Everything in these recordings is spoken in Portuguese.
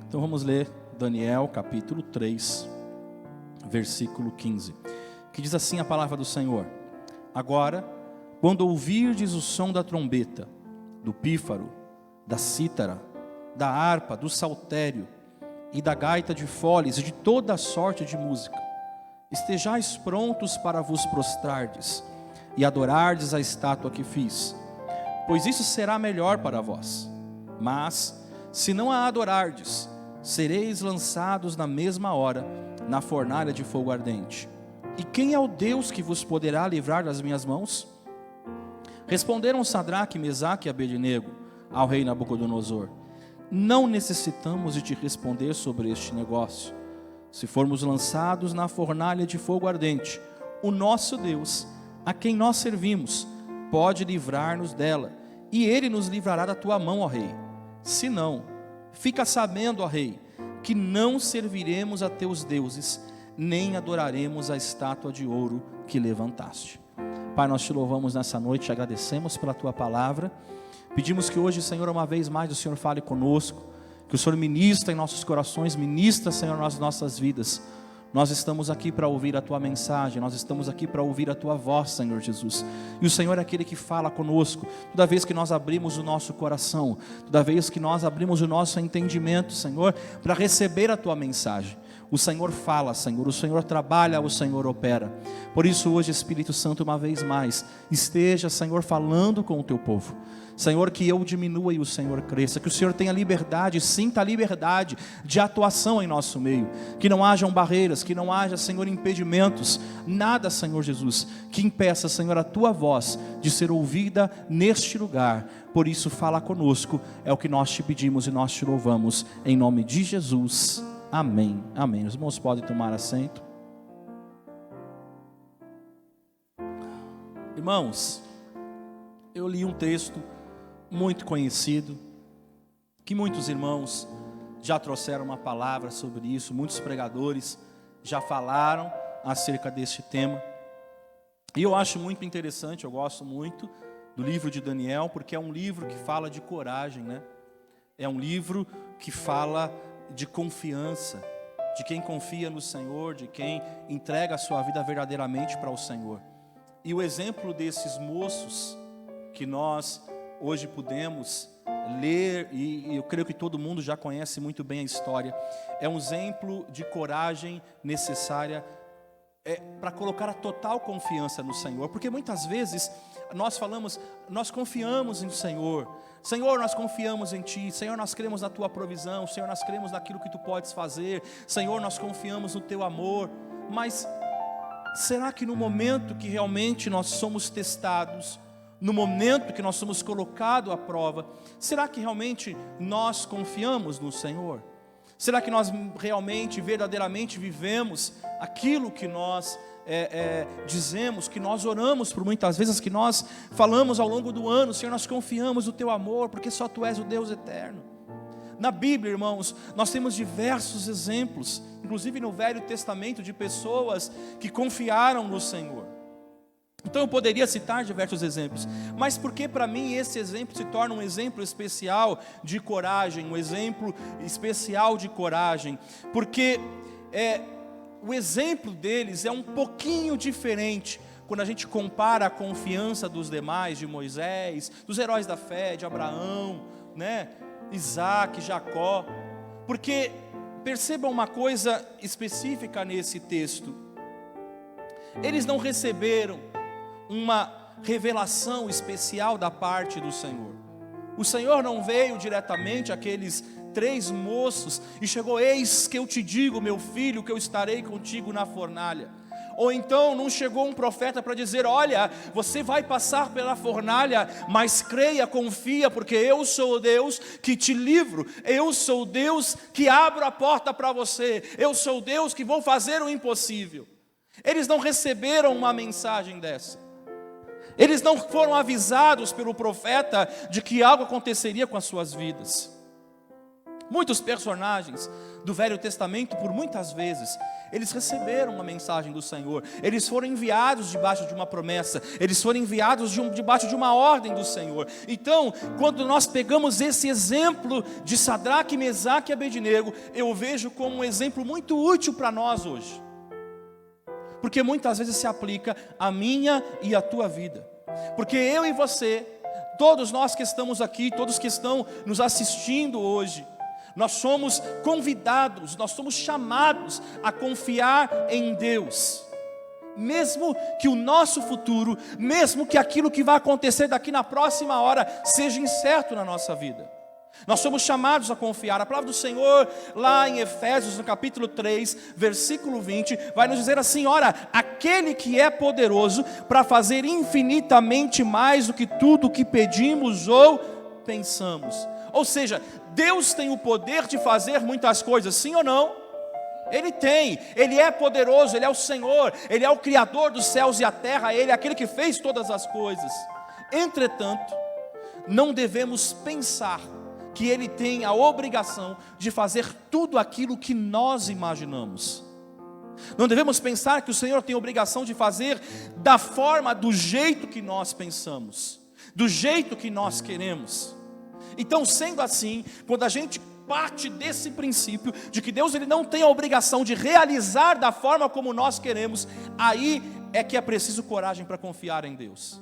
Então vamos ler Daniel capítulo 3, versículo 15, que diz assim a palavra do Senhor: Agora, quando ouvirdes o som da trombeta, do pífaro, da cítara, da harpa, do saltério e da gaita de foles e de toda a sorte de música, estejais prontos para vos prostrardes e adorardes a estátua que fiz, pois isso será melhor para vós. Mas, se não a adorardes, sereis lançados na mesma hora na fornalha de fogo ardente. E quem é o Deus que vos poderá livrar das minhas mãos? Responderam Sadraque, Mesaque e Abednego ao rei Nabucodonosor: Não necessitamos de te responder sobre este negócio. Se formos lançados na fornalha de fogo ardente, o nosso Deus, a quem nós servimos, pode livrar-nos dela, e ele nos livrará da tua mão, ó rei. Se não, fica sabendo, ó rei, que não serviremos a teus deuses, nem adoraremos a estátua de ouro que levantaste. Pai, nós te louvamos nessa noite, te agradecemos pela tua palavra. Pedimos que hoje, Senhor, uma vez mais o Senhor fale conosco, que o Senhor ministra em nossos corações, ministra, Senhor, nas nossas vidas. Nós estamos aqui para ouvir a tua mensagem, nós estamos aqui para ouvir a tua voz, Senhor Jesus. E o Senhor é aquele que fala conosco, toda vez que nós abrimos o nosso coração, toda vez que nós abrimos o nosso entendimento, Senhor, para receber a tua mensagem. O Senhor fala, Senhor, o Senhor trabalha, o Senhor opera. Por isso hoje, Espírito Santo, uma vez mais, esteja, Senhor, falando com o teu povo. Senhor, que eu diminua e o Senhor cresça, que o Senhor tenha liberdade, sinta a liberdade de atuação em nosso meio, que não hajam barreiras, que não haja, Senhor, impedimentos, nada, Senhor Jesus, que impeça, Senhor, a tua voz de ser ouvida neste lugar. Por isso fala conosco, é o que nós te pedimos e nós te louvamos, em nome de Jesus, amém, amém. Os irmãos podem tomar assento. Irmãos, eu li um texto muito conhecido, que muitos irmãos já trouxeram uma palavra sobre isso, muitos pregadores já falaram acerca deste tema, e eu acho muito interessante, eu gosto muito do livro de Daniel, porque é um livro que fala de coragem, né? É um livro que fala de confiança, de quem confia no Senhor, de quem entrega a sua vida verdadeiramente para o Senhor. E o exemplo desses moços que nós hoje podemos ler, e eu creio que todo mundo já conhece muito bem a história, é um exemplo de coragem necessária para colocar a total confiança no Senhor, porque muitas vezes nós falamos, nós confiamos no Senhor, Senhor, nós confiamos em Ti, Senhor, nós cremos na Tua provisão, Senhor, nós cremos naquilo que Tu podes fazer, Senhor, nós confiamos no Teu amor, mas será que no momento que realmente nós somos testados, no momento que nós somos colocados à prova, será que realmente nós confiamos no Senhor? Será que nós realmente, verdadeiramente vivemos aquilo que nós dizemos, que nós oramos por muitas vezes, que nós falamos ao longo do ano? Senhor, nós confiamos no Teu amor, porque só Tu és o Deus eterno. Na Bíblia, irmãos, nós temos diversos exemplos, inclusive no Velho Testamento, de pessoas que confiaram no Senhor. Então eu poderia citar diversos exemplos, mas porque para mim esse exemplo se torna um exemplo especial de coragem, um exemplo especial de coragem, porque o exemplo deles é um pouquinho diferente quando a gente compara a confiança dos demais, de Moisés, dos heróis da fé, de Abraão, né? Isaac, Jacó, porque percebam uma coisa específica nesse texto: eles não receberam uma revelação especial da parte do Senhor. O Senhor não veio diretamente àqueles 3 moços e chegou: eis que eu te digo, meu filho, que eu estarei contigo na fornalha. Ou então não chegou um profeta para dizer: olha, você vai passar pela fornalha, mas creia, confia, porque eu sou o Deus que te livro, eu sou o Deus que abro a porta para você, eu sou o Deus que vou fazer o impossível. Eles não receberam uma mensagem dessa. Eles não foram avisados pelo profeta de que algo aconteceria com as suas vidas. Muitos personagens do Velho Testamento, por muitas vezes, eles receberam uma mensagem do Senhor. Eles foram enviados debaixo de uma promessa. Eles foram enviados debaixo de uma ordem do Senhor. Então, quando nós pegamos esse exemplo de Sadraque, Mesaque e Abednego, eu vejo como um exemplo muito útil para nós hoje. Porque muitas vezes se aplica à minha e à tua vida. Porque eu e você, todos nós que estamos aqui, todos que estão nos assistindo hoje, nós somos convidados, nós somos chamados a confiar em Deus. Mesmo que o nosso futuro, mesmo que aquilo que vai acontecer daqui na próxima hora seja incerto na nossa vida. Nós somos chamados a confiar. A palavra do Senhor, lá em Efésios, no capítulo 3, versículo 20, vai nos dizer assim: ora, aquele que é poderoso para fazer infinitamente mais do que tudo o que pedimos ou pensamos. Ou seja, Deus tem o poder de fazer muitas coisas, sim ou não? Ele tem, Ele é poderoso, Ele é o Senhor, Ele é o Criador dos céus e a terra, Ele é aquele que fez todas as coisas. Entretanto, não devemos pensar que Ele tem a obrigação de fazer tudo aquilo que nós imaginamos. Não devemos pensar que o Senhor tem a obrigação de fazer da forma, do jeito que nós pensamos, do jeito que nós queremos. Então, sendo assim, quando a gente parte desse princípio de que Deus ele não tem a obrigação de realizar da forma como nós queremos, aí é que é preciso coragem para confiar em Deus.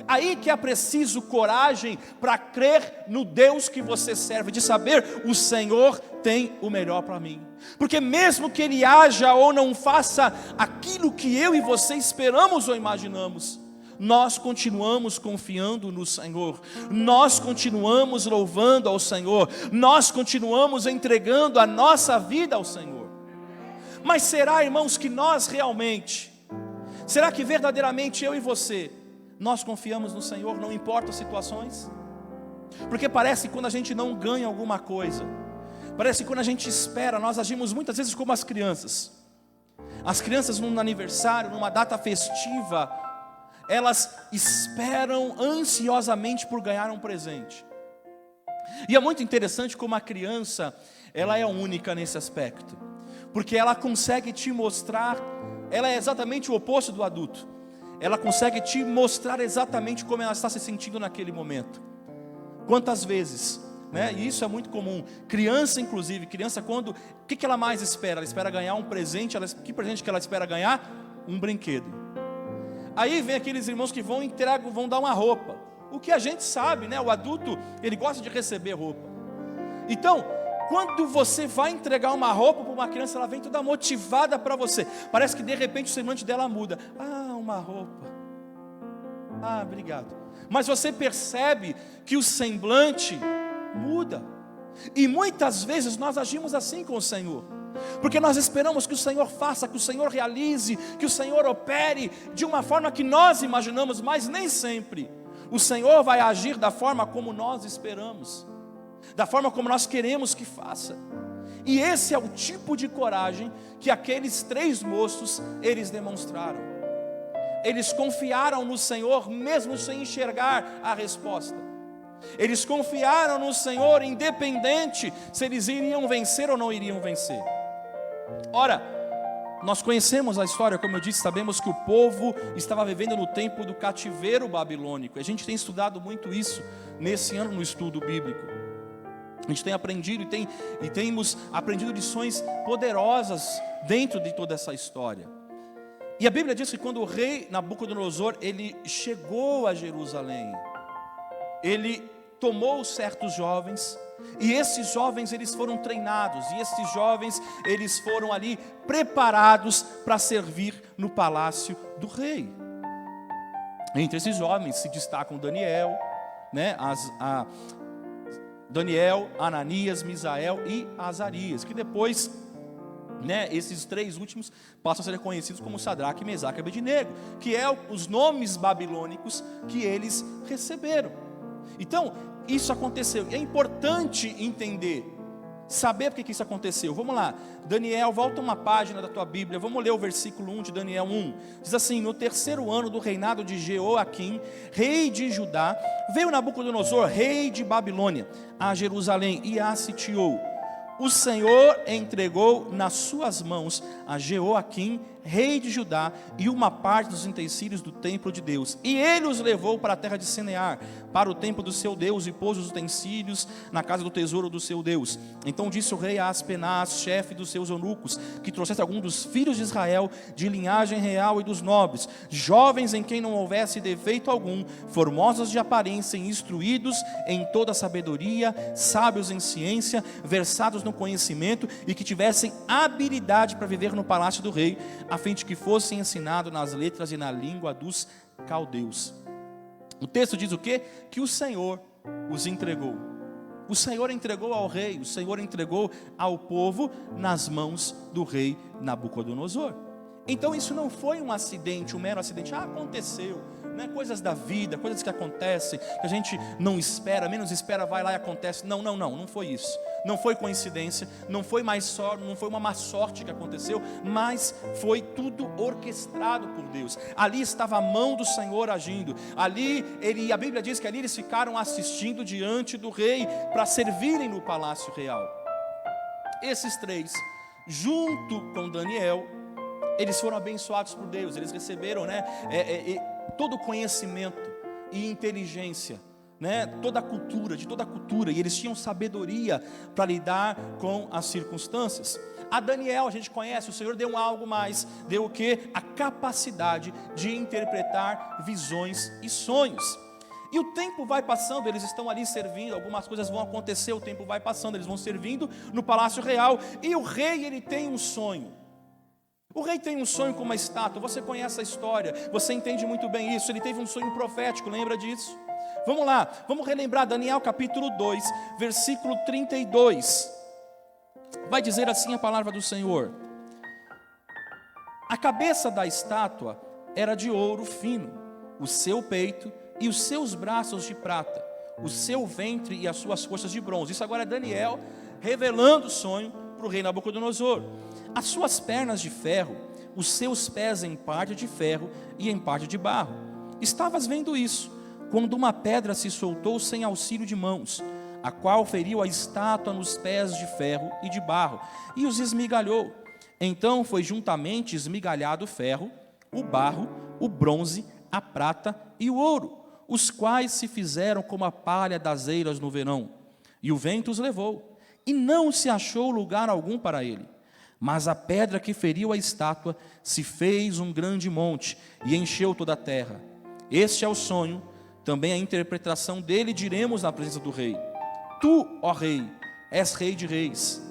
Aí que é preciso coragem para crer no Deus que você serve, de saber, o Senhor tem o melhor para mim. Porque mesmo que Ele haja ou não faça aquilo que eu e você esperamos ou imaginamos, nós continuamos confiando no Senhor, nós continuamos louvando ao Senhor, nós continuamos entregando a nossa vida ao Senhor. Mas será, irmãos, que nós realmente, será que verdadeiramente eu e você, nós confiamos no Senhor, não importa as situações? Porque parece que quando a gente não ganha alguma coisa, parece que quando a gente espera, nós agimos muitas vezes como as crianças. As crianças num aniversário, numa data festiva, elas esperam ansiosamente por ganhar um presente. E é muito interessante como a criança, ela é única nesse aspecto, porque ela consegue te mostrar, ela é exatamente o oposto do adulto. Ela consegue te mostrar exatamente como ela está se sentindo naquele momento. Quantas vezes, né? E isso é muito comum. Criança, inclusive, quando, o que ela mais espera? Ela espera ganhar um presente. Que presente que ela espera ganhar? Um brinquedo. Aí vem aqueles irmãos que vão dar uma roupa. O que a gente sabe, né? O adulto, ele gosta de receber roupa. Então, quando você vai entregar uma roupa para uma criança, ela vem toda motivada para você. Parece que de repente o semblante dela muda. Ah, uma roupa. Ah, obrigado. Mas você percebe que o semblante muda. E muitas vezes nós agimos assim com o Senhor. Porque nós esperamos que o Senhor faça, que o Senhor realize, que o Senhor opere de uma forma que nós imaginamos, mas nem sempre o Senhor vai agir da forma como nós esperamos, da forma como nós queremos que faça. E esse é o tipo de coragem que aqueles 3 moços, eles demonstraram. Eles confiaram no Senhor mesmo sem enxergar a resposta. Eles confiaram no Senhor independente se eles iriam vencer ou não iriam vencer. Ora, nós conhecemos a história, como eu disse, sabemos que o povo estava vivendo no tempo do cativeiro babilônico. A gente tem estudado muito isso nesse ano no estudo bíblico. A gente tem aprendido e temos aprendido lições poderosas dentro de toda essa história. E a Bíblia diz que quando o rei Nabucodonosor, ele chegou a Jerusalém, ele tomou certos jovens, e esses jovens eles foram treinados, e esses jovens eles foram ali preparados para servir no palácio do rei. Entre esses jovens se destacam Daniel, né, Daniel, Ananias, Misael e Azarias, que depois, né, esses 3 últimos passam a ser conhecidos como Sadraque, Mesaque e Abednego, que é os nomes babilônicos que eles receberam. Então, isso aconteceu. E é importante entender saber porque que isso aconteceu. Vamos lá, Daniel, volta uma página da tua Bíblia, vamos ler o versículo 1 de Daniel 1. Diz assim: no terceiro ano do reinado de Jeoaquim, rei de Judá, veio Nabucodonosor, rei de Babilônia, a Jerusalém e a sitiou. O Senhor entregou nas suas mãos a Jeoaquim, rei de Judá, e uma parte dos utensílios do templo de Deus. E ele os levou para a terra de Sinear, para o templo do seu Deus, e pôs os utensílios na casa do tesouro do seu Deus. Então disse o rei a Aspenaz, chefe dos seus eunucos, que trouxesse algum dos filhos de Israel, de linhagem real e dos nobres, jovens em quem não houvesse defeito algum, formosos de aparência, instruídos em toda sabedoria, sábios em ciência, versados no conhecimento, e que tivessem habilidade para viver no palácio do rei, a fim de que fossem ensinados nas letras e na língua dos caldeus. O texto diz o quê? Que o Senhor os entregou. O Senhor entregou ao rei, o Senhor entregou ao povo nas mãos do rei Nabucodonosor. Então isso não foi um acidente, um mero acidente. Aconteceu, né? Coisas da vida, coisas que acontecem, que a gente não espera, menos espera, vai lá e acontece. Não foi isso. Não foi coincidência, não foi uma má sorte que aconteceu, mas foi tudo orquestrado por Deus. Ali estava a mão do Senhor agindo. Ali a Bíblia diz que ali eles ficaram assistindo diante do rei para servirem no palácio real. Esses três, junto com Daniel, eles foram abençoados por Deus. Eles receberam, todo o conhecimento e inteligência, toda a cultura, e eles tinham sabedoria para lidar com as circunstâncias. A Daniel, a gente conhece, o Senhor deu algo mais, deu o quê? A capacidade de interpretar visões e sonhos. E o tempo vai passando, eles estão ali servindo, algumas coisas vão acontecer, o tempo vai passando, eles vão servindo no palácio real, e o rei, ele tem um sonho. O rei tem um sonho com uma estátua, você conhece a história, você entende muito bem isso. Ele teve um sonho profético, lembra disso? Vamos lá, vamos relembrar Daniel capítulo 2, versículo 32. Vai dizer assim a palavra do Senhor: a cabeça da estátua era de ouro fino, o seu peito e os seus braços de prata, o seu ventre e as suas coxas de bronze. Isso agora é Daniel revelando o sonho para o rei Nabucodonosor. As suas pernas de ferro, os seus pés em parte de ferro e em parte de barro. Estavas vendo isso, quando uma pedra se soltou sem auxílio de mãos, a qual feriu a estátua nos pés de ferro e de barro, e os esmigalhou. Então foi juntamente esmigalhado o ferro, o barro, o bronze, a prata e o ouro, os quais se fizeram como a palha das eiras no verão. E o vento os levou, e não se achou lugar algum para ele. Mas a pedra que feriu a estátua se fez um grande monte e encheu toda a terra. Este é o sonho, também a interpretação dele diremos na presença do rei. Tu, ó rei, és rei de reis,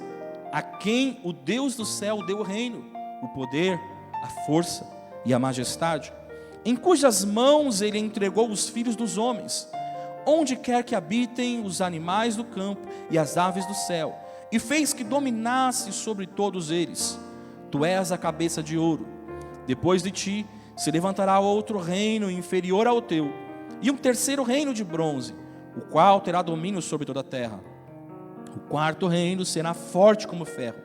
a quem o Deus do céu deu o reino, o poder, a força e a majestade, em cujas mãos ele entregou os filhos dos homens, onde quer que habitem os animais do campo e as aves do céu, e fez que dominasse sobre todos eles. Tu és a cabeça de ouro. Depois de ti se levantará outro reino inferior ao teu, e um terceiro reino de bronze, o qual terá domínio sobre toda a terra. O quarto reino será forte como ferro,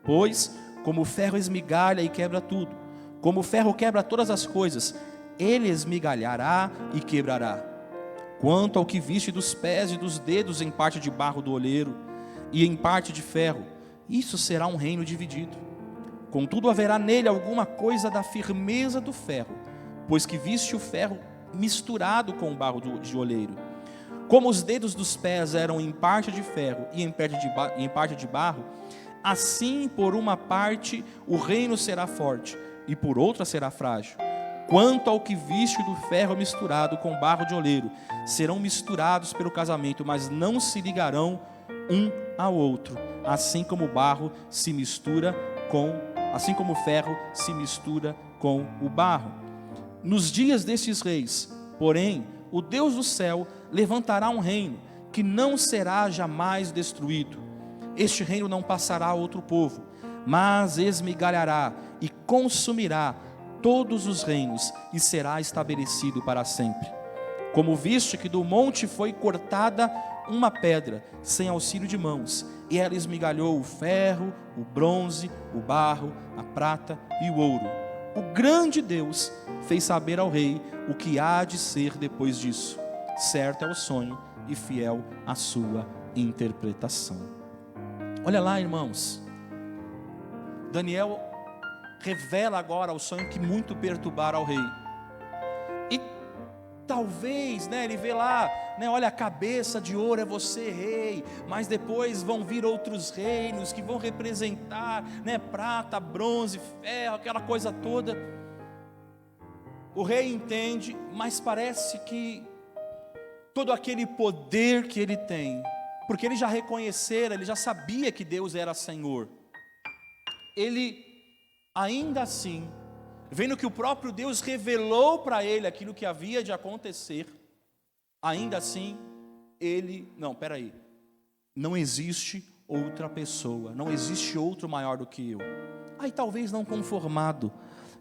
pois como o ferro esmigalha e quebra tudo, como o ferro quebra todas as coisas, ele esmigalhará e quebrará. Quanto ao que viste dos pés e dos dedos em parte de barro do oleiro e em parte de ferro, isso será um reino dividido. Contudo haverá nele alguma coisa da firmeza do ferro, pois que viste o ferro misturado com o barro de oleiro. Como os dedos dos pés eram em parte de ferro e em parte de barro, assim por uma parte o reino será forte e por outra será frágil. Quanto ao que viste do ferro misturado com barro de oleiro, serão misturados pelo casamento, mas não se ligarão um ao outro, assim como o ferro se mistura com o barro. Nos dias destes reis, porém, o Deus do céu levantará um reino que não será jamais destruído. Este reino não passará a outro povo, mas esmigalhará e consumirá todos os reinos e será estabelecido para sempre. Como viste que do monte foi cortada uma pedra, sem auxílio de mãos, e ela esmigalhou o ferro, o bronze, o barro, a prata e o ouro. O grande Deus fez saber ao rei o que há de ser depois disso. Certo é o sonho e fiel a sua interpretação. Olha lá, irmãos. Daniel revela agora o sonho que muito perturbara ao rei. E talvez, ele vê lá, olha, a cabeça de ouro é você, rei, mas depois vão vir outros reinos que vão representar, prata, bronze, ferro, aquela coisa toda. O rei entende, mas parece que todo aquele poder que ele tem, porque ele já reconhecera, ele já sabia que Deus era Senhor, ele ainda assim, vendo que o próprio Deus revelou para ele aquilo que havia de acontecer, ainda assim, não existe outra pessoa, não existe outro maior do que eu. Aí talvez não conformado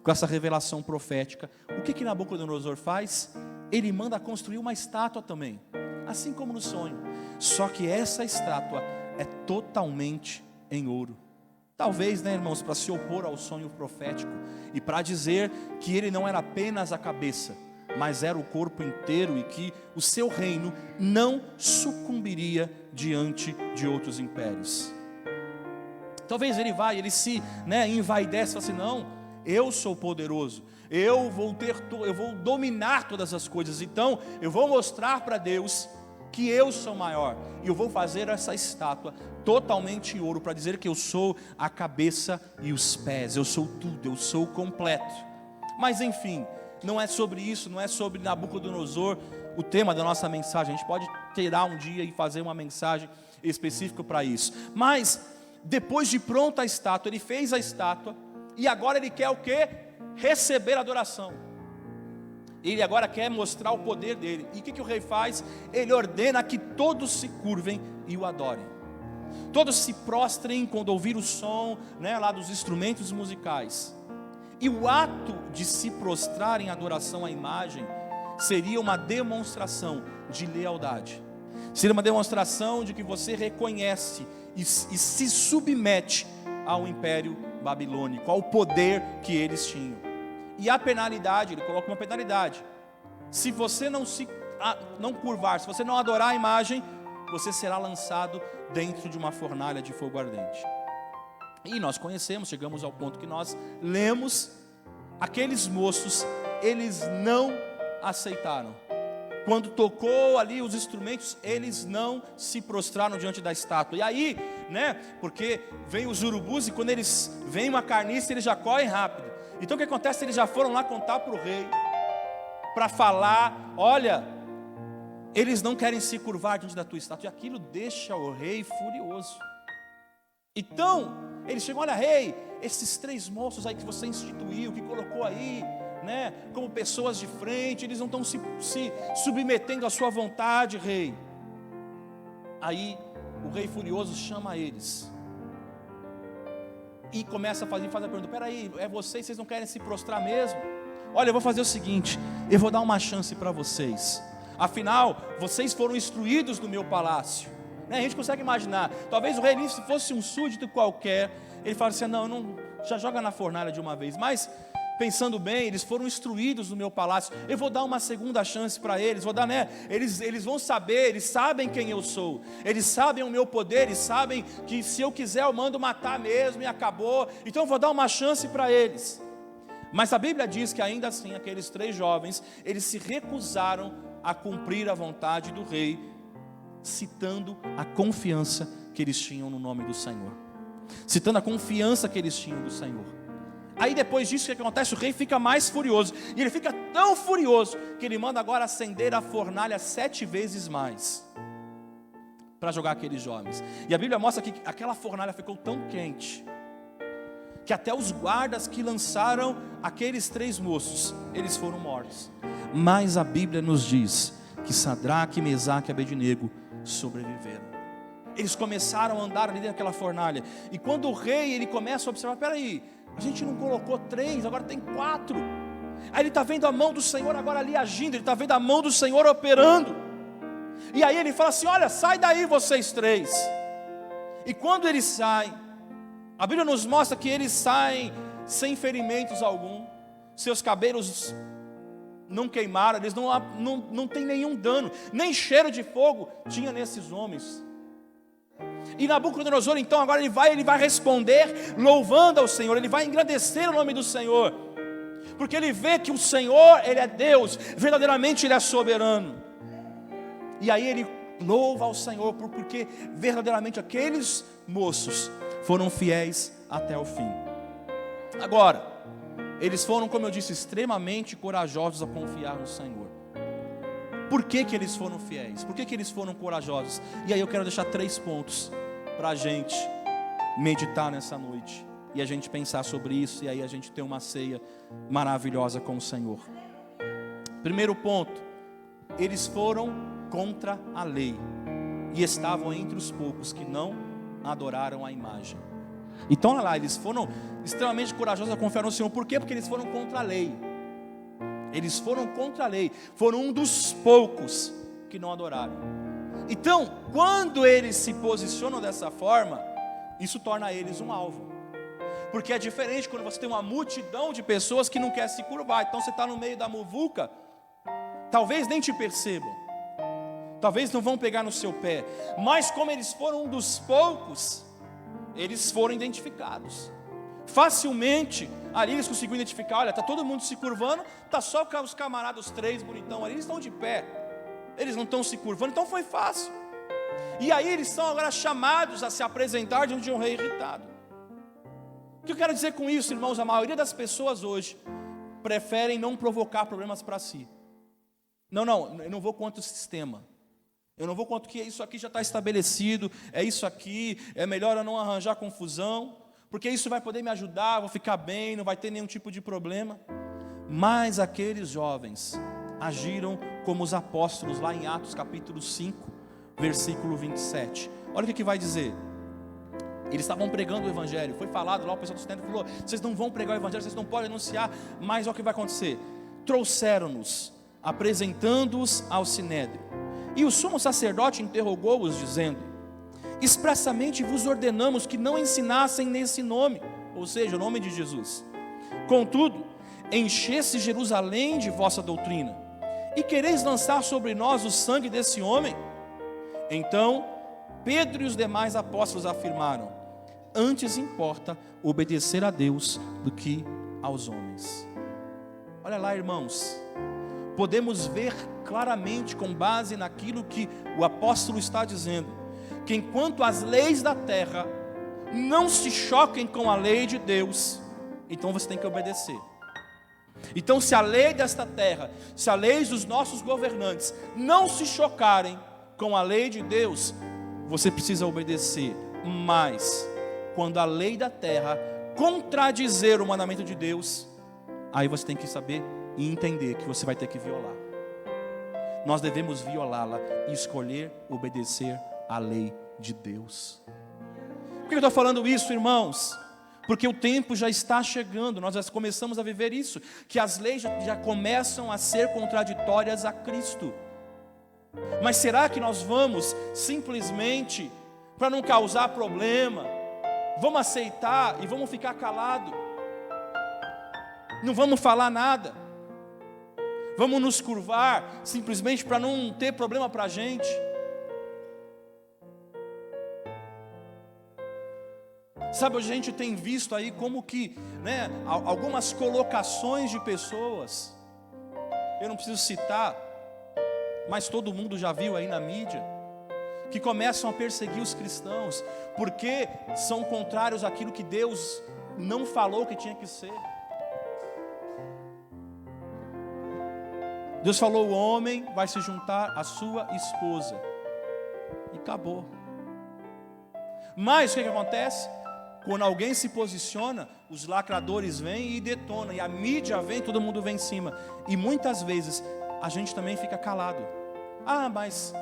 com essa revelação profética, o que Nabucodonosor faz? Ele manda construir uma estátua também, assim como no sonho, só que essa estátua é totalmente em ouro. Talvez, irmãos, para se opor ao sonho profético e para dizer que ele não era apenas a cabeça, mas era o corpo inteiro e que o seu reino não sucumbiria diante de outros impérios. Talvez ele se envaidece e fala assim, não, eu sou poderoso, eu vou dominar todas as coisas, então eu vou mostrar para Deus que eu sou maior, e eu vou fazer essa estátua totalmente em ouro, para dizer que eu sou a cabeça e os pés, eu sou tudo, eu sou completo. Mas enfim, não é sobre isso, não é sobre Nabucodonosor o tema da nossa mensagem. A gente pode tirar um dia e fazer uma mensagem específica para isso. Mas depois de pronta a estátua, ele fez a estátua, e agora ele quer o quê? Receber adoração. Ele agora quer mostrar o poder dele. E o que o rei faz? Ele ordena que todos se curvem e o adorem. Todos se prostrem quando ouvir o som, lá dos instrumentos musicais. E o ato de se prostrar em adoração à imagem seria uma demonstração de lealdade. Seria uma demonstração de que você reconhece e se submete ao império babilônico, ao poder que eles tinham. E a penalidade, ele coloca uma penalidade: se você não curvar, se você não adorar a imagem, você será lançado dentro de uma fornalha de fogo ardente. E nós chegamos ao ponto que nós lemos, aqueles moços, eles não aceitaram. Quando tocou ali os instrumentos, eles não se prostraram diante da estátua. E aí, porque vem os urubus, e quando eles veem uma carniça, eles já correm rápido. Então o que acontece? Eles já foram lá contar para o rei, para falar, olha, eles não querem se curvar diante da tua estátua. E aquilo deixa o rei furioso. Então, eles chegam, olha, rei, esses 3 moços aí que você instituiu, que colocou aí, como pessoas de frente, eles não estão se submetendo à sua vontade, rei. Aí, o rei furioso chama eles e começa a fazer a pergunta: peraí, é vocês não querem se prostrar mesmo? Olha, eu vou fazer o seguinte, eu vou dar uma chance para vocês. Afinal, vocês foram instruídos no meu palácio. A gente consegue imaginar, talvez o rei, se fosse um súdito qualquer, ele fala assim, não, já joga na fornalha de uma vez. Mas, pensando bem, eles foram instruídos no meu palácio, eu vou dar uma segunda chance para eles, eles vão saber, eles sabem quem eu sou, eles sabem o meu poder, eles sabem que se eu quiser eu mando matar mesmo e acabou, então eu vou dar uma chance para eles. Mas a Bíblia diz que ainda assim, aqueles 3 jovens, eles se recusaram a cumprir a vontade do rei, citando a confiança que eles tinham no nome do Senhor, citando a confiança que eles tinham do Senhor. Aí depois disso, o que acontece? O rei fica mais furioso, e ele fica tão furioso, que ele manda agora acender a fornalha 7 vezes mais, para jogar aqueles jovens. E a Bíblia mostra que aquela fornalha ficou tão quente, que até os guardas que lançaram aqueles 3 moços, eles foram mortos. Mas a Bíblia nos diz que Sadraque, Mesaque e Abednego sobreviveram. Eles começaram a andar ali naquela fornalha, e quando o rei, ele começa a observar, peraí, a gente não colocou 3, agora tem 4. Aí ele está vendo a mão do Senhor agora ali agindo, ele está vendo a mão do Senhor operando. E aí ele fala assim: olha, sai daí vocês três. E quando eles saem, a Bíblia nos mostra que eles saem sem ferimentos algum, seus cabelos não queimaram, eles não têm nenhum dano, nem cheiro de fogo tinha nesses homens. E Nabucodonosor então agora ele vai responder louvando ao Senhor, ele vai engrandecer o nome do Senhor, porque ele vê que o Senhor, Ele é Deus, verdadeiramente Ele é soberano. E aí ele louva ao Senhor, porque verdadeiramente aqueles moços foram fiéis até o fim. Agora, eles foram, como eu disse, extremamente corajosos a confiar no Senhor. Por que que eles foram fiéis? Por que que eles foram corajosos? E aí eu quero deixar 3 pontos para a gente meditar nessa noite, e a gente pensar sobre isso, e aí a gente ter uma ceia maravilhosa com o Senhor. Primeiro ponto: eles foram contra a lei, e estavam entre os poucos que não adoraram a imagem. Então olha lá, eles foram extremamente corajosos a confiar no Senhor. Por quê? Porque eles foram contra a lei. Eles foram contra a lei, foram um dos poucos que não adoraram. Então, quando eles se posicionam dessa forma, isso torna eles um alvo. Porque é diferente quando você tem uma multidão de pessoas que não quer se curvar. Então você está no meio da muvuca, talvez nem te percebam, talvez não vão pegar no seu pé, mas como eles foram um dos poucos, eles foram identificados. Facilmente, ali eles conseguiram identificar: olha, está todo mundo se curvando, está só os camaradas 3 bonitão ali, eles estão de pé, eles não estão se curvando, então foi fácil. E aí eles são agora chamados a se apresentar diante de um rei irritado. O que eu quero dizer com isso, irmãos? A maioria das pessoas hoje preferem não provocar problemas para si. Não, eu não vou contra o sistema, eu não vou contra que isso aqui já está estabelecido, é isso aqui, é melhor eu não arranjar confusão, porque isso vai poder me ajudar, vou ficar bem, não vai ter nenhum tipo de problema. Mas aqueles jovens agiram como os apóstolos lá em Atos capítulo 5, versículo 27. Olha o que vai dizer. Eles estavam pregando o evangelho, foi falado lá, o pessoal do Sinédrio falou: vocês não vão pregar o evangelho, vocês não podem anunciar, mas olha o que vai acontecer. Trouxeram-nos, apresentando-os ao Sinédrio, e o sumo sacerdote interrogou-os, dizendo: expressamente vos ordenamos que não ensinassem nesse nome, ou seja, o nome de Jesus. Contudo, enchesse Jerusalém de vossa doutrina, e quereis lançar sobre nós o sangue desse homem? Então Pedro e os demais apóstolos afirmaram: antes importa obedecer a Deus do que aos homens. Olha lá, irmãos, podemos ver claramente, com base naquilo que o apóstolo está dizendo, que enquanto as leis da terra não se choquem com a lei de Deus, então você tem que obedecer. Então, se a lei desta terra, se a lei dos nossos governantes não se chocarem com a lei de Deus, você precisa obedecer. Mas quando a lei da terra contradizer o mandamento de Deus, aí você tem que saber e entender que você vai ter que violar. Nós devemos violá-la e escolher obedecer à lei de Deus. Por que eu estou falando isso, irmãos? Porque o tempo já está chegando, nós já começamos a viver isso, que as leis já começam a ser contraditórias a Cristo. Mas será que nós vamos simplesmente, para não causar problema, vamos aceitar e vamos ficar calado? Não vamos falar nada? Vamos nos curvar simplesmente para não ter problema para a gente? Sabe, hoje a gente tem visto aí como que, algumas colocações de pessoas, eu não preciso citar, mas todo mundo já viu aí na mídia, que começam a perseguir os cristãos, porque são contrários àquilo que Deus não falou que tinha que ser. Deus falou: o homem vai se juntar à sua esposa, e acabou. Mas o que acontece? Quando alguém se posiciona, os lacradores vêm e detonam, e a mídia vem, todo mundo vem em cima, e muitas vezes a gente também fica calado. Ah, mas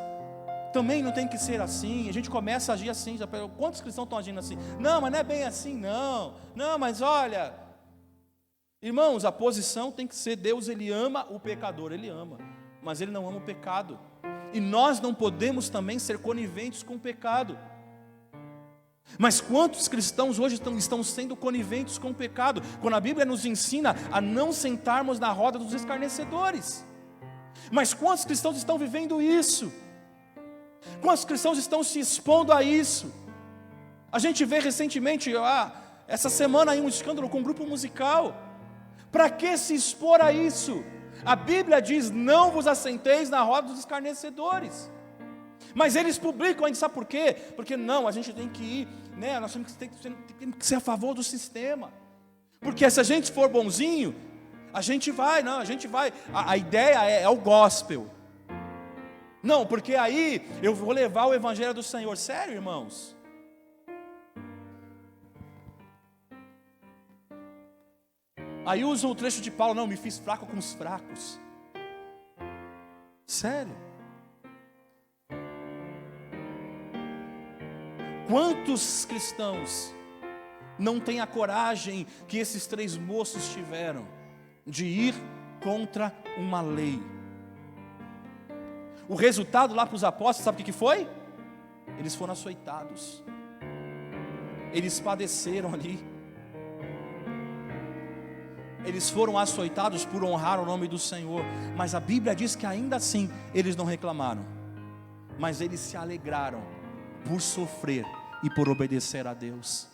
também não tem que ser assim. A gente começa a agir assim. Quantos cristãos estão agindo assim? Não, mas não é bem assim, não. Não, mas olha, irmãos, a posição tem que ser: Deus, Ele ama o pecador, Ele ama, mas Ele não ama o pecado. E nós não podemos também ser coniventes com o pecado. Mas quantos cristãos hoje estão sendo coniventes com o pecado, quando a Bíblia nos ensina a não sentarmos na roda dos escarnecedores? Mas quantos cristãos estão vivendo isso? Quantos cristãos estão se expondo a isso? A gente vê recentemente, essa semana aí, um escândalo com um grupo musical. Para que se expor a isso? A Bíblia diz: não vos assenteis na roda dos escarnecedores. Mas eles publicam, a gente sabe por quê? Porque não, a gente tem que ir, né? Nós temos que ser a favor do sistema. Porque se a gente for bonzinho, a gente vai. A ideia é o gospel. Não, porque aí eu vou levar o evangelho do Senhor. Sério, irmãos? Aí usam o trecho de Paulo: não, me fiz fraco com os fracos. Sério? Quantos cristãos não têm a coragem que esses 3 moços tiveram de ir contra uma lei? O resultado lá para os apóstolos, sabe o que foi? Eles foram açoitados. Eles padeceram ali. Eles foram açoitados por honrar o nome do Senhor. Mas a Bíblia diz que ainda assim eles não reclamaram, mas eles se alegraram por sofrer e por obedecer a Deus.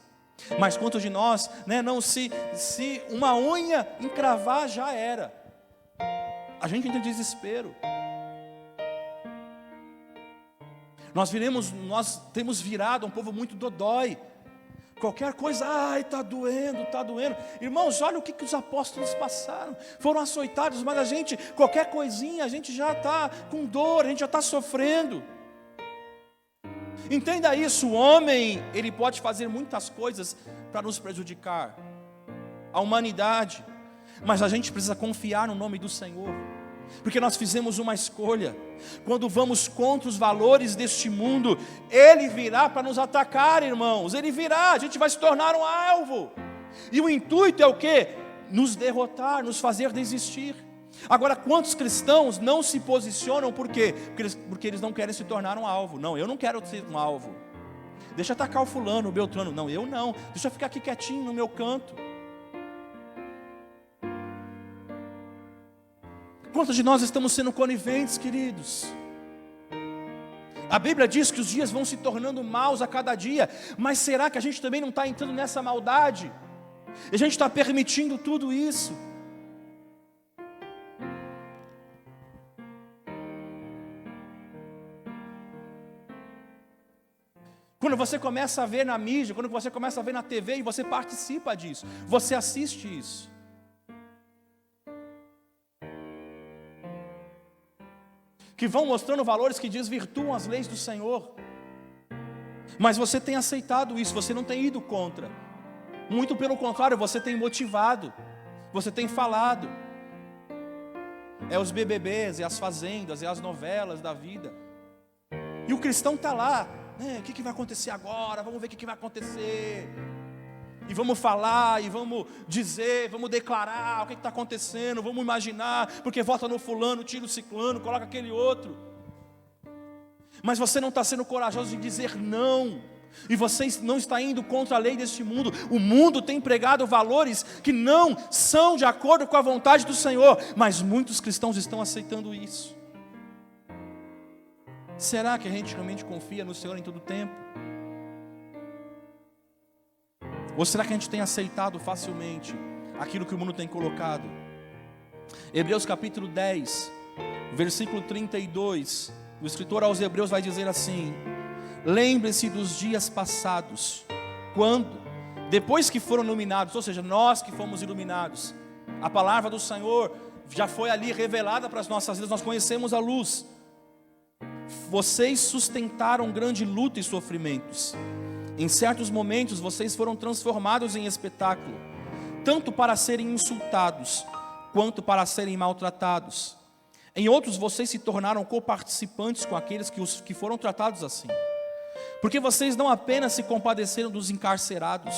Mas quantos de nós, né, não se uma unha encravar já era, a gente entra em desespero. Nós temos virado um povo muito dodói. Qualquer coisa, está doendo. Irmãos, olha o que os apóstolos passaram. Foram açoitados, mas qualquer coisinha, a gente já está com dor, a gente já está sofrendo. Entenda isso: o homem, ele pode fazer muitas coisas para nos prejudicar, a humanidade, mas a gente precisa confiar no nome do Senhor, porque nós fizemos uma escolha. Quando vamos contra os valores deste mundo, ele virá para nos atacar, irmãos. Ele virá, a gente vai se tornar um alvo. E o intuito é o quê? Nos derrotar, nos fazer desistir. Agora, quantos cristãos não se posicionam? Por quê? Porque eles não querem se tornar um alvo. Não, eu não quero ser um alvo. Deixa eu atacar o fulano, o Beltrano. Não, eu não. Deixa eu ficar aqui quietinho no meu canto. Quantos de nós estamos sendo coniventes, queridos? A Bíblia diz que os dias vão se tornando maus a cada dia. Mas será que a gente também não está entrando nessa maldade? E a gente está permitindo tudo isso? Quando você começa a ver na mídia, quando você começa a ver na TV e você participa disso, você assiste isso. Que vão mostrando valores que desvirtuam as leis do Senhor. Mas você tem aceitado isso, você não tem ido contra. Muito pelo contrário, você tem motivado, você tem falado. É os BBBs, é as fazendas, é as novelas da vida. E o cristão está lá, o que vai acontecer agora? Vamos ver o que vai acontecer. E vamos falar, e vamos dizer, vamos declarar o que está acontecendo, vamos imaginar, porque vota no fulano, tira o ciclano, coloca aquele outro. Mas você não está sendo corajoso de dizer não, e você não está indo contra a lei deste mundo. O mundo tem pregado valores que não são de acordo com a vontade do Senhor, mas muitos cristãos estão aceitando isso. Será que a gente realmente confia no Senhor em todo o tempo? Ou será que a gente tem aceitado facilmente aquilo que o mundo tem colocado? Hebreus capítulo 10, versículo 32, o escritor aos Hebreus vai dizer assim: lembre-se dos dias passados, quando, depois que foram iluminados, ou seja, nós que fomos iluminados, a palavra do Senhor já foi ali revelada para as nossas vidas, nós conhecemos a luz. Vocês sustentaram grande luta e sofrimentos. Em certos momentos vocês foram transformados em espetáculo, tanto para serem insultados, quanto para serem maltratados. Em outros vocês se tornaram coparticipantes com aqueles que foram tratados assim. Porque vocês não apenas se compadeceram dos encarcerados,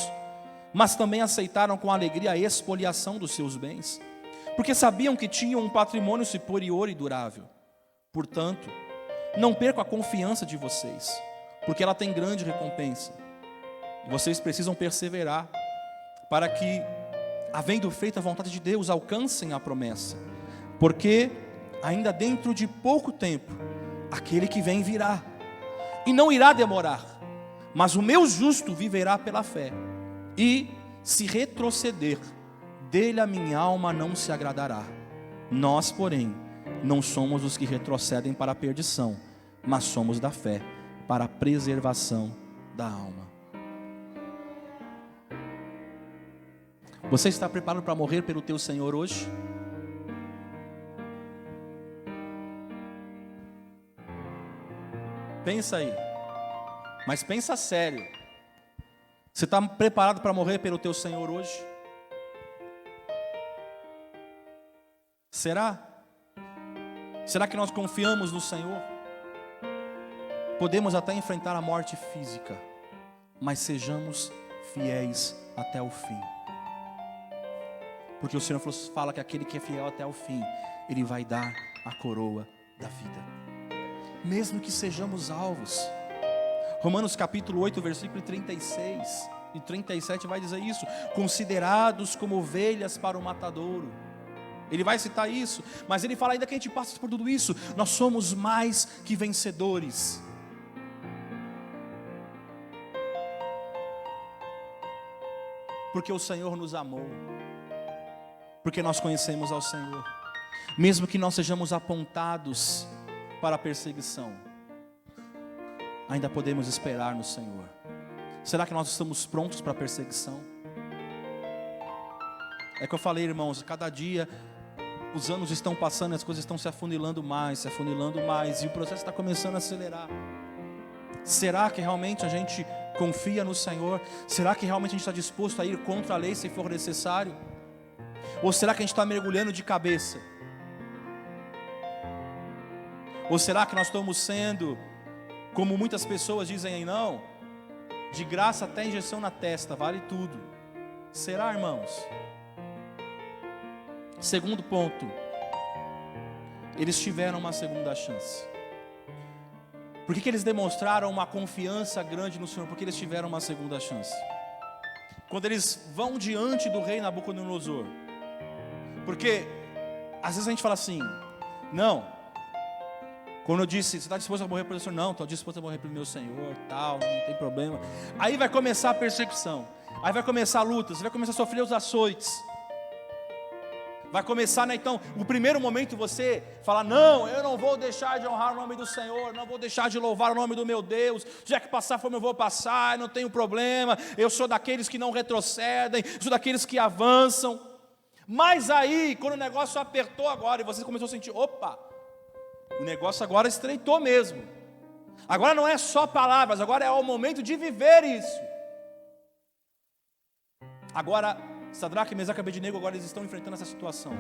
mas também aceitaram com alegria a expoliação dos seus bens, porque sabiam que tinham um patrimônio superior e durável. Portanto, Não percam a confiança de vocês, porque ela tem grande recompensa. Vocês precisam perseverar para que, havendo feito a vontade de Deus, alcancem a promessa. Porque ainda dentro de pouco tempo, aquele que vem virá, e não irá demorar. Mas o meu justo viverá pela fé, e se retroceder, dele a minha alma não se agradará. Nós, porém, não somos os que retrocedem para a perdição, mas somos da fé para a preservação da alma. Você está preparado para morrer pelo teu Senhor hoje? Pensa aí, mas pensa sério. Você está preparado para morrer pelo teu Senhor hoje? Será? Será que nós confiamos no Senhor? Podemos até enfrentar a morte física, mas sejamos fiéis até o fim. Porque o Senhor fala que aquele que é fiel até o fim, Ele vai dar a coroa da vida. Mesmo que sejamos alvos. Romanos capítulo 8, versículo 36 e 37 vai dizer isso. Considerados como ovelhas para o matadouro. Ele vai citar isso, mas ele fala ainda que a gente passa por tudo isso, nós somos mais que vencedores. Porque o Senhor nos amou. Porque nós conhecemos ao Senhor. Mesmo que nós sejamos apontados para a perseguição, ainda podemos esperar no Senhor. Será que nós estamos prontos para a perseguição? É que eu falei, irmãos, cada dia os anos estão passando e as coisas estão se afunilando mais, e o processo está começando a acelerar. Será que realmente a gente confia no Senhor? Será que realmente a gente está disposto a ir contra a lei se for necessário? Ou será que a gente está mergulhando de cabeça? Ou será que nós estamos sendo, como muitas pessoas dizem aí, não, de graça até injeção na testa, vale tudo? Será, irmãos? Segundo ponto, eles tiveram uma segunda chance. Por que eles demonstraram uma confiança grande no Senhor? Porque eles tiveram uma segunda chance. Quando eles vão diante do rei Nabucodonosor, porque às vezes a gente fala assim, não, quando eu disse, você está disposto a morrer pelo Senhor? Não, estou disposto a morrer pelo meu Senhor, tal, não tem problema. Aí vai começar a perseguição, aí vai começar a luta, você vai começar a sofrer os açoites. Vai começar, né? Então, o primeiro momento você fala, não, eu não vou deixar de honrar o nome do Senhor, não vou deixar de louvar o nome do meu Deus, já que passar fome eu vou passar, não tenho problema, eu sou daqueles que não retrocedem, sou daqueles que avançam. Mas aí, quando o negócio apertou agora, e você começou a sentir, opa, o negócio agora estreitou mesmo. Agora não é só palavras, agora é o momento de viver isso. Agora, Sadraque, Mesaque e Abednego, agora eles estão enfrentando essa situação,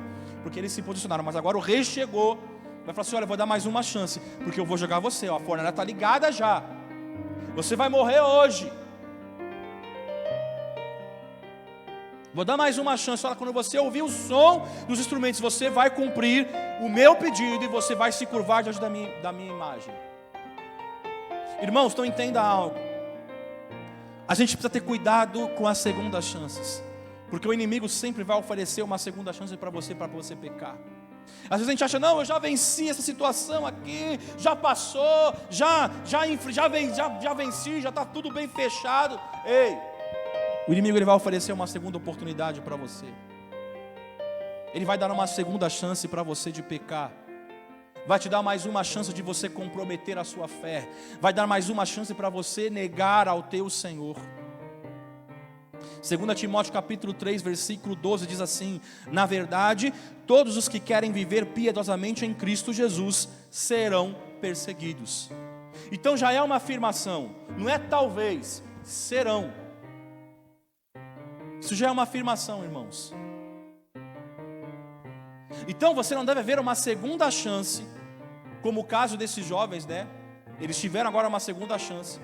porque eles se posicionaram, mas agora o rei chegou, vai falar assim, olha, eu vou dar mais uma chance, porque eu vou jogar você, ó, a fornalha está ligada já, você vai morrer hoje, vou dar mais uma chance, olha, quando você ouvir o som dos instrumentos, você vai cumprir o meu pedido, e você vai se curvar diante da minha imagem. Irmãos, então entenda algo, a gente precisa ter cuidado com as segundas chances, porque o inimigo sempre vai oferecer uma segunda chance para você pecar. Às vezes a gente acha, não, eu já venci essa situação aqui, já passou, já venci, já está tudo bem fechado. Ei, o inimigo ele vai oferecer uma segunda oportunidade para você. Ele vai dar uma segunda chance para você de pecar. Vai te dar mais uma chance de você comprometer a sua fé. Vai dar mais uma chance para você negar ao teu Senhor. 2 Timóteo capítulo 3, versículo 12 diz assim, na verdade, todos os que querem viver piedosamente em Cristo Jesus serão perseguidos. Então já é uma afirmação, não é talvez, serão. Isso já é uma afirmação, irmãos. Então você não deve ver uma segunda chance, como o caso desses jovens, né? Eles tiveram agora uma segunda chance.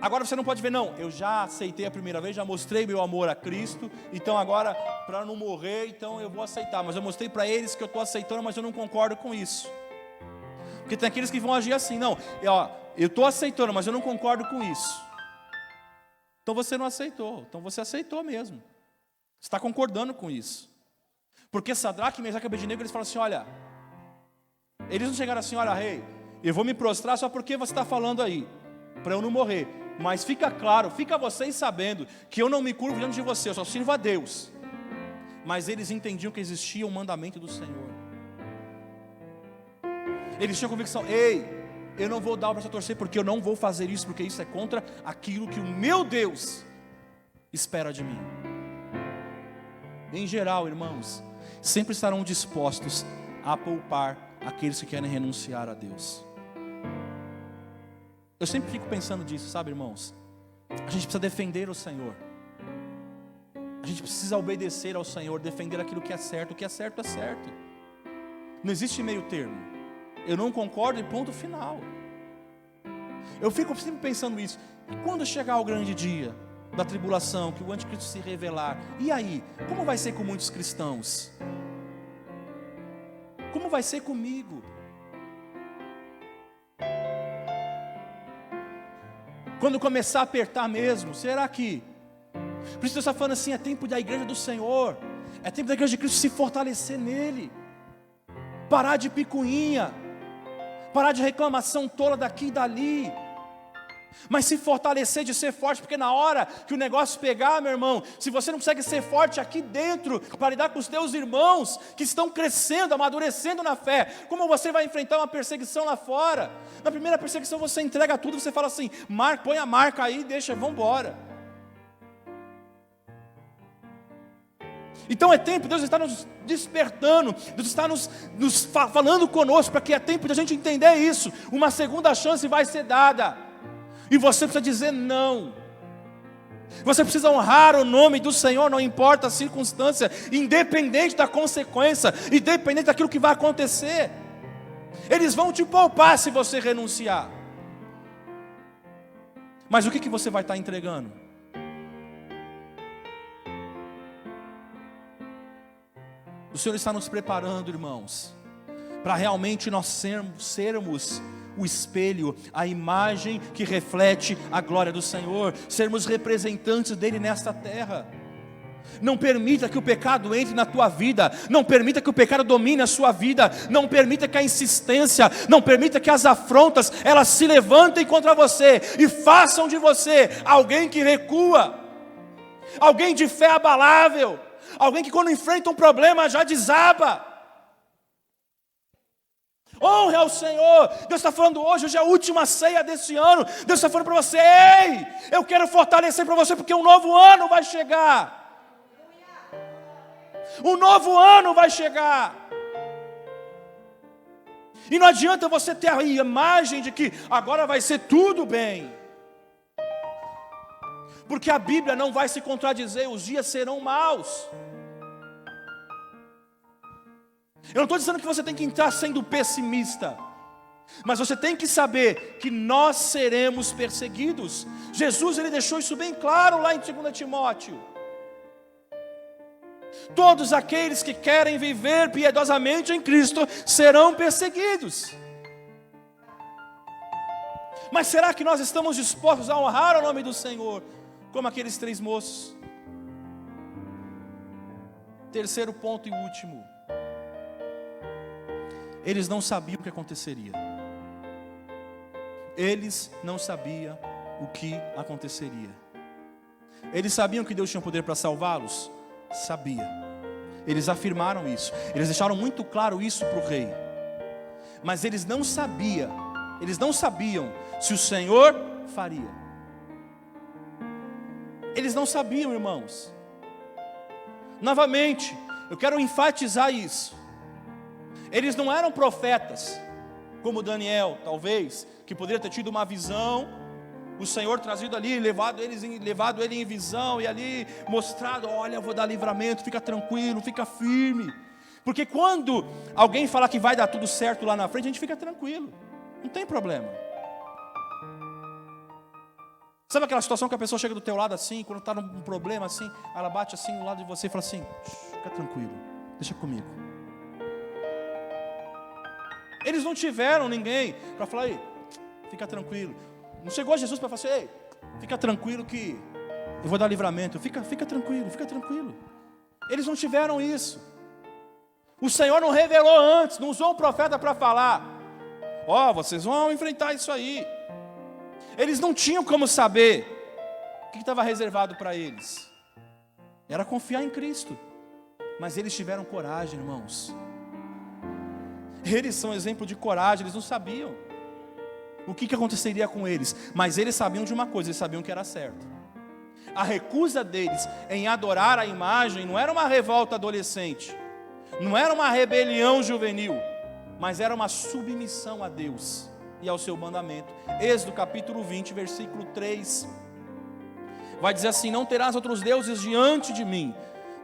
Agora você não pode ver, não, eu já aceitei a primeira vez, já mostrei meu amor a Cristo, então agora, para não morrer, então eu vou aceitar. Mas eu mostrei para eles que eu estou aceitando, mas eu não concordo com isso. Porque tem aqueles que vão agir assim, não, eu estou aceitando, mas eu não concordo com isso. Então você não aceitou, então você aceitou mesmo. Você está concordando com isso. Porque Sadraque, Mesaque e Abednego, eles falam assim, olha, eles não chegaram assim, olha, rei, eu vou me prostrar só porque você está falando aí, para eu não morrer. Mas fica claro, fica vocês sabendo que eu não me curvo diante de você, eu só sirvo a Deus. Mas eles entendiam que existia um mandamento do Senhor. Eles tinham convicção, ei, eu não vou dar o braço a torcer porque eu não vou fazer isso, porque isso é contra aquilo que o meu Deus espera de mim. Em geral, irmãos, sempre estarão dispostos a poupar aqueles que querem renunciar a Deus. Eu sempre fico pensando disso, sabe, irmãos? A gente precisa defender o Senhor. A gente precisa obedecer ao Senhor, defender aquilo que é certo. O que é certo é certo. Não existe meio termo. Eu não concordo e ponto final. Eu fico sempre pensando isso. E quando chegar o grande dia da tribulação, que o anticristo se revelar, e aí? Como vai ser com muitos cristãos? Como vai ser comigo? Quando começar a apertar mesmo, será que? Por isso Deus está falando assim, é tempo da igreja do Senhor, é tempo da igreja de Cristo se fortalecer nele, parar de picuinha, parar de reclamação tola daqui e dali, mas se fortalecer de ser forte, porque na hora que o negócio pegar, meu irmão, se você não consegue ser forte aqui dentro, para lidar com os teus irmãos, que estão crescendo, amadurecendo na fé, como você vai enfrentar uma perseguição lá fora? Na primeira perseguição você entrega tudo, você fala assim, põe a marca aí, deixa, vamos embora. Então é tempo, Deus está nos despertando, Deus está nos falando conosco, para que é tempo de a gente entender isso, uma segunda chance vai ser dada. E você precisa dizer não. Você precisa honrar o nome do Senhor, não importa a circunstância, independente da consequência, independente daquilo que vai acontecer. Eles vão te poupar se você renunciar. Mas o que você vai estar entregando? O Senhor está nos preparando, irmãos, para realmente nós sermos o espelho, a imagem que reflete a glória do Senhor, sermos representantes dele nesta terra. Não permita que o pecado entre na tua vida, não permita que o pecado domine a sua vida, não permita que a insistência, não permita que as afrontas, elas se levantem contra você, e façam de você alguém que recua, alguém de fé abalável, alguém que quando enfrenta um problema já desaba. Honre ao Senhor. Deus está falando hoje é a última ceia desse ano. Deus está falando para você, ei, eu quero fortalecer para você, porque um novo ano vai chegar. Um novo ano vai chegar. E não adianta você ter a imagem de que agora vai ser tudo bem, porque a Bíblia não vai se contradizer, os dias serão maus. Eu não estou dizendo que você tem que entrar sendo pessimista, mas você tem que saber que nós seremos perseguidos. Jesus, ele deixou isso bem claro lá em 2 Timóteo. Todos aqueles que querem viver piedosamente em Cristo serão perseguidos. Mas será que nós estamos dispostos a honrar o nome do Senhor, como aqueles 3 moços? Terceiro ponto e último. Eles não sabiam o que aconteceria. Eles não sabiam o que aconteceria. Eles sabiam que Deus tinha poder para salvá-los? Sabia. Eles afirmaram isso. Eles deixaram muito claro isso para o rei. Mas eles não sabiam se o Senhor faria. Eles não sabiam, irmãos. Novamente, eu quero enfatizar isso. Eles não eram profetas, como Daniel, talvez, que poderia ter tido uma visão, o Senhor trazido ali, levado ele em visão, e ali mostrado, olha, eu vou dar livramento, fica tranquilo, fica firme. Porque quando alguém fala que vai dar tudo certo lá na frente, a gente fica tranquilo, não tem problema. Sabe aquela situação que a pessoa chega do teu lado assim, quando está num problema assim, ela bate assim no lado de você e fala assim, fica tranquilo, deixa comigo. Eles não tiveram ninguém para falar: ei, fica tranquilo. Não chegou Jesus para falar assim: ei, fica tranquilo que eu vou dar livramento. Fica tranquilo, fica tranquilo. Eles não tiveram isso. O Senhor não revelou antes, não usou um profeta para falar: ó, vocês vão enfrentar isso aí. Eles não tinham como saber o que estava reservado para eles. Era confiar em Cristo. Mas eles tiveram coragem, irmãos. Eles são exemplo de coragem. Eles não sabiam o que aconteceria com eles, mas eles sabiam de uma coisa: eles sabiam que era certo. A recusa deles em adorar a imagem não era uma revolta adolescente, não era uma rebelião juvenil, mas era uma submissão a Deus e ao seu mandamento. Êxodo capítulo 20, versículo 3, vai dizer assim: não terás outros deuses diante de mim,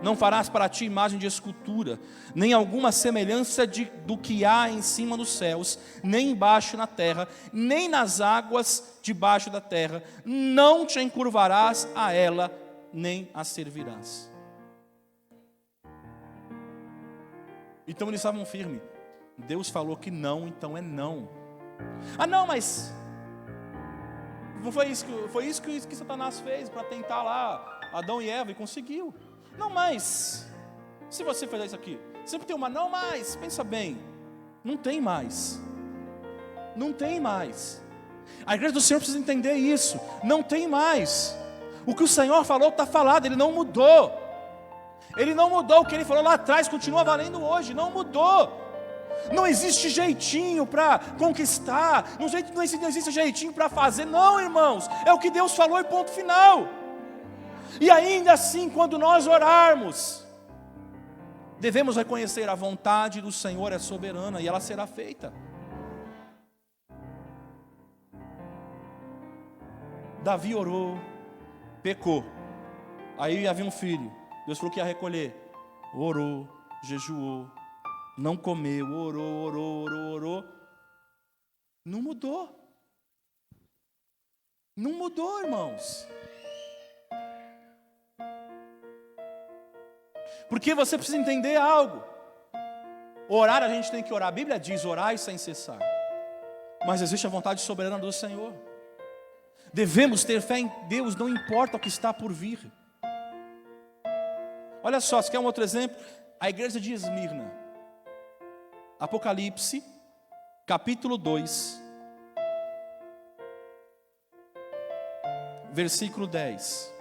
não farás para ti imagem de escultura, nem alguma semelhança do que há em cima dos céus, nem embaixo na terra, nem nas águas debaixo da terra. Não te encurvarás a ela, nem a servirás. Então eles estavam firmes. Deus falou que não, então é não. Ah, não, mas não foi isso que Satanás fez para tentar lá Adão e Eva, e conseguiu. Não, mas se você fizer isso aqui, sempre tem uma não, mas pensa bem, não tem mais. Não tem mais. A igreja do Senhor precisa entender isso. Não tem mais. O que o Senhor falou está falado, Ele não mudou. Ele não mudou. O que Ele falou lá atrás continua valendo hoje. Não mudou. Não existe jeitinho para conquistar, não existe jeitinho para fazer. Não, irmãos, é o que Deus falou e ponto final. E ainda assim, quando nós orarmos, devemos reconhecer: a vontade do Senhor é soberana e ela será feita. Davi orou, pecou, aí havia um filho, Deus falou que ia recolher. Orou, jejuou, não comeu, orou. Não mudou. Não mudou, irmãos. Porque você precisa entender algo. Orar, a gente tem que orar. A Bíblia diz: orai sem cessar. Mas existe a vontade soberana do Senhor. Devemos ter fé em Deus, não importa o que está por vir. Olha só, você quer um outro exemplo? A igreja de Esmirna. Apocalipse, capítulo 2, versículo 10.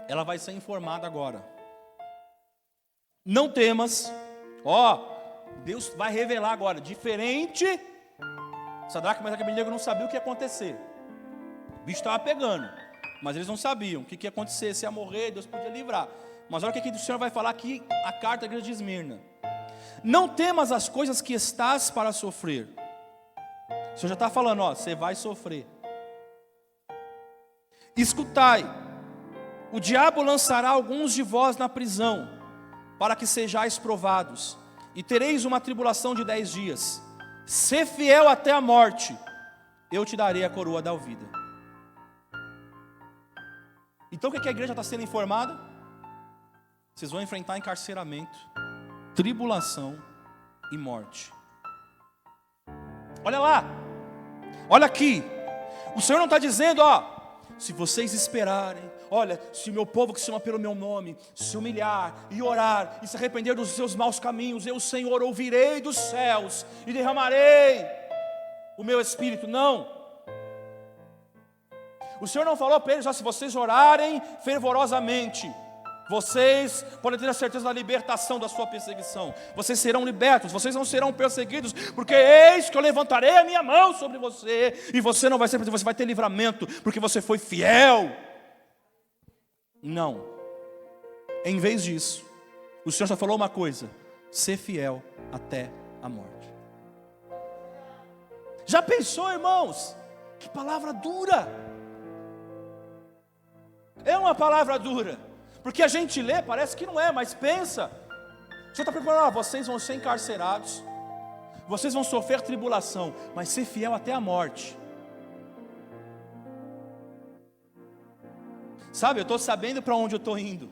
Ela vai ser informada agora. Não temas. Deus vai revelar agora. Diferente. Sadraque, Mesaque e Abednego não sabiam o que ia acontecer. O bicho estava pegando, mas eles não sabiam o que ia acontecer. Se ia morrer, Deus podia livrar. Mas olha o que o Senhor vai falar aqui, a carta da igreja de Esmirna. Não temas as coisas que estás para sofrer. O Senhor já está falando: você vai sofrer. Escutai. O diabo lançará alguns de vós na prisão, para que sejais provados, e tereis uma tribulação de 10 dias. Sê fiel até a morte, eu te darei a coroa da vida. Então o que a igreja está sendo informada? Vocês vão enfrentar encarceramento, tribulação e morte. Olha lá, olha aqui. O Senhor não está dizendo: se vocês esperarem, olha, se o meu povo que se chama pelo meu nome se humilhar e orar e se arrepender dos seus maus caminhos, eu, Senhor, ouvirei dos céus e derramarei o meu espírito. Não. O Senhor não falou para eles: se vocês orarem fervorosamente, vocês podem ter a certeza da libertação da sua perseguição. Vocês serão libertos, vocês não serão perseguidos, porque eis que eu levantarei a minha mão sobre você, e você não vai ser perseguido, você vai ter livramento, porque você foi fiel. Não. Em vez disso, o Senhor só falou uma coisa: ser fiel até a morte. Já pensou, irmãos? Que palavra dura. É uma palavra dura, porque a gente lê, parece que não é, mas pensa. O Senhor está preparando: vocês vão ser encarcerados, vocês vão sofrer tribulação, mas ser fiel até a morte. Sabe, eu estou sabendo para onde eu estou indo.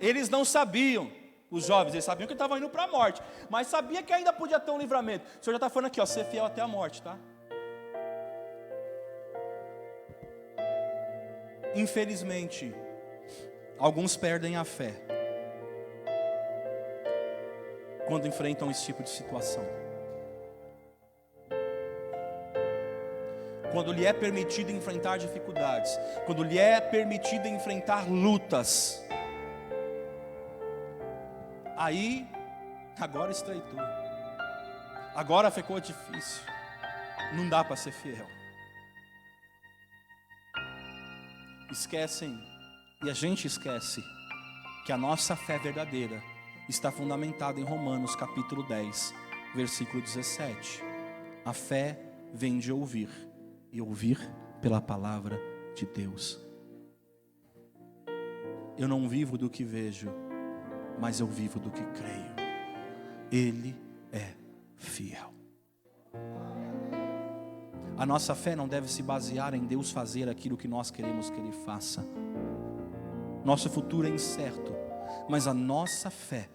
Eles não sabiam, os jovens, eles sabiam que estavam indo para a morte, mas sabia que ainda podia ter um livramento. O Senhor já está falando aqui, ó, ser fiel até a morte, tá? Infelizmente, alguns perdem a fé quando enfrentam esse tipo de situação. Quando lhe é permitido enfrentar dificuldades, quando lhe é permitido enfrentar lutas, aí, agora estreitou, agora ficou difícil, não dá para ser fiel. Esquecem, e a gente esquece, que a nossa fé verdadeira está fundamentada em Romanos capítulo 10, versículo 17. A fé vem de ouvir, e ouvir pela palavra de Deus. Eu não vivo do que vejo, mas eu vivo do que creio. Ele é fiel. A nossa fé não deve se basear em Deus fazer aquilo que nós queremos que Ele faça. Nosso futuro é incerto, mas a nossa fé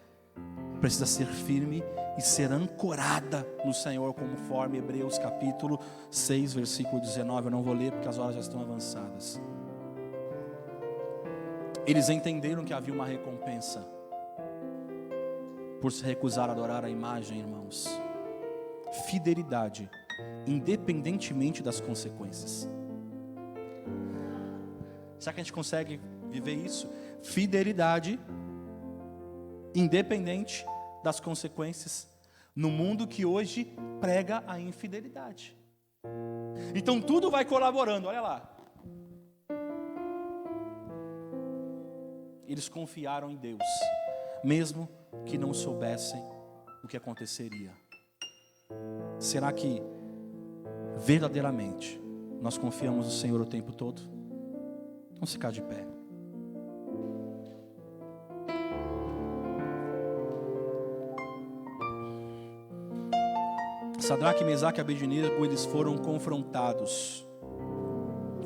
precisa ser firme e ser ancorada no Senhor, conforme Hebreus capítulo 6, versículo 19. Eu não vou ler porque as horas já estão avançadas. Eles entenderam que havia uma recompensa por se recusar a adorar a imagem, irmãos. Fidelidade, independentemente das consequências. Será que a gente consegue viver isso? Fidelidade, independente das consequências, no mundo que hoje prega a infidelidade. Então tudo vai colaborando, olha lá. Eles confiaram em Deus, mesmo que não soubessem o que aconteceria. Será que verdadeiramente nós confiamos no Senhor o tempo todo? Vamos ficar de pé. Sadraque, Mesaque e Abednego, eles foram confrontados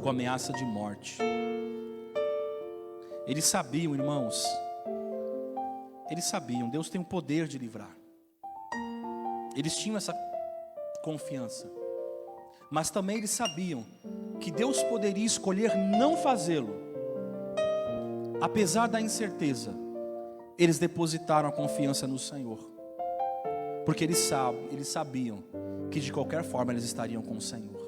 com ameaça de morte. Eles sabiam, irmãos, eles sabiam, Deus tem o poder de livrar. Eles tinham essa confiança, mas também eles sabiam que Deus poderia escolher não fazê-lo. Apesar da incerteza, eles depositaram a confiança no Senhor, porque eles sabiam que de qualquer forma eles estariam com o Senhor.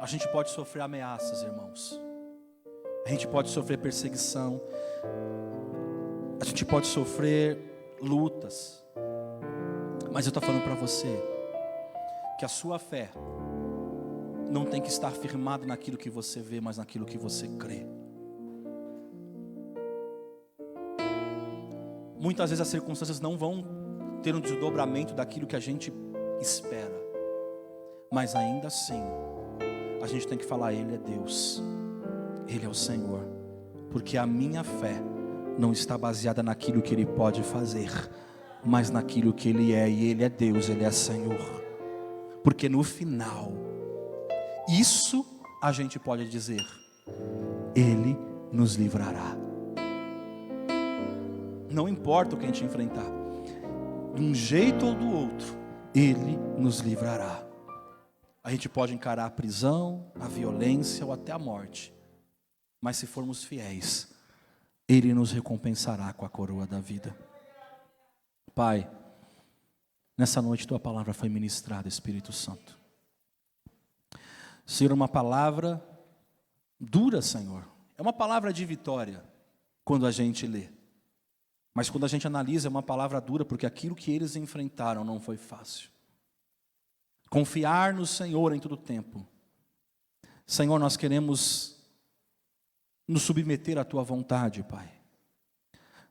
A gente pode sofrer ameaças, irmãos. A gente pode sofrer perseguição. A gente pode sofrer lutas. Mas eu estou falando para você que a sua fé não tem que estar firmada naquilo que você vê, mas naquilo que você crê. Muitas vezes as circunstâncias não vão ter um desdobramento daquilo que a gente espera, mas ainda assim a gente tem que falar: Ele é Deus, Ele é o Senhor, porque a minha fé não está baseada naquilo que Ele pode fazer, mas naquilo que Ele é, e Ele é Deus, Ele é Senhor. Porque no final, isso a gente pode dizer: Ele nos livrará. Não importa o que a gente enfrentar, de um jeito ou do outro, Ele nos livrará. A gente pode encarar a prisão, a violência ou até a morte, mas se formos fiéis, Ele nos recompensará com a coroa da vida. Pai, nessa noite Tua palavra foi ministrada, Espírito Santo. Senhor, uma palavra dura, Senhor. É uma palavra de vitória quando a gente lê. Mas quando a gente analisa, é uma palavra dura, porque aquilo que eles enfrentaram não foi fácil. Confiar no Senhor em todo tempo. Senhor, nós queremos nos submeter à Tua vontade, Pai.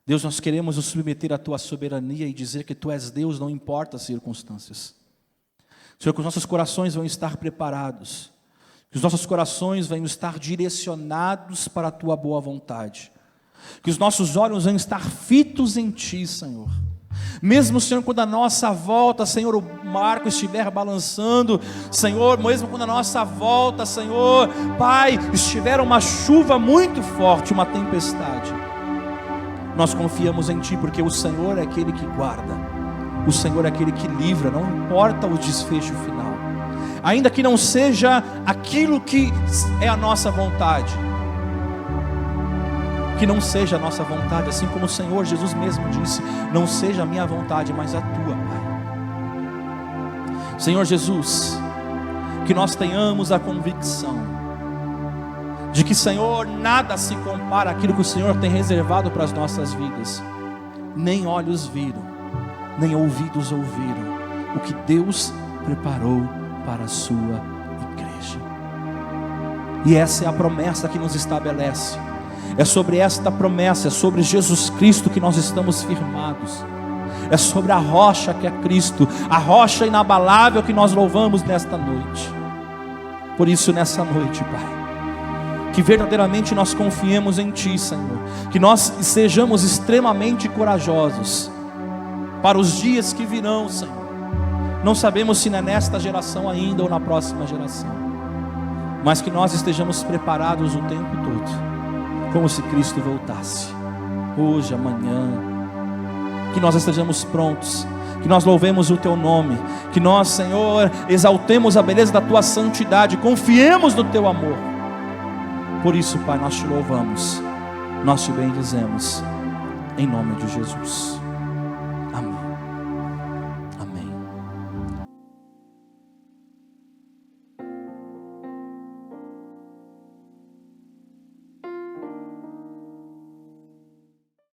Deus, nós queremos nos submeter à Tua soberania e dizer que Tu és Deus, não importa as circunstâncias. Senhor, que os nossos corações vão estar preparados, que os nossos corações vão estar direcionados para a Tua boa vontade, que os nossos olhos vão estar fitos em Ti, Senhor. Mesmo, Senhor, quando a nossa volta, Senhor, o barco estiver balançando, Senhor, mesmo quando a nossa volta, Senhor, Pai, estiver uma chuva muito forte, uma tempestade, nós confiamos em Ti, porque o Senhor é aquele que guarda, o Senhor é aquele que livra, não importa o desfecho final, ainda que não seja aquilo que é a nossa vontade, que não seja a nossa vontade, assim como o Senhor Jesus mesmo disse, não seja a minha vontade, mas a Tua, Pai. Senhor Jesus, que nós tenhamos a convicção de que, Senhor, nada se compara àquilo que o Senhor tem reservado para as nossas vidas. Nem olhos viram, nem ouvidos ouviram o que Deus preparou para a sua igreja. E essa é a promessa que nos estabelece. É sobre esta promessa, é sobre Jesus Cristo que nós estamos firmados. É sobre a rocha que é Cristo, a rocha inabalável que nós louvamos nesta noite. Por isso, nessa noite, Pai, que verdadeiramente nós confiemos em Ti, Senhor, que nós sejamos extremamente corajosos para os dias que virão, Senhor. Não sabemos se é nesta geração ainda ou na próxima geração, mas que nós estejamos preparados o tempo todo, como se Cristo voltasse, hoje, amanhã, que nós estejamos prontos, que nós louvemos o Teu nome, que nós, Senhor, exaltemos a beleza da Tua santidade, confiemos no Teu amor. Por isso, Pai, nós Te louvamos, nós Te bendizemos, em nome de Jesus.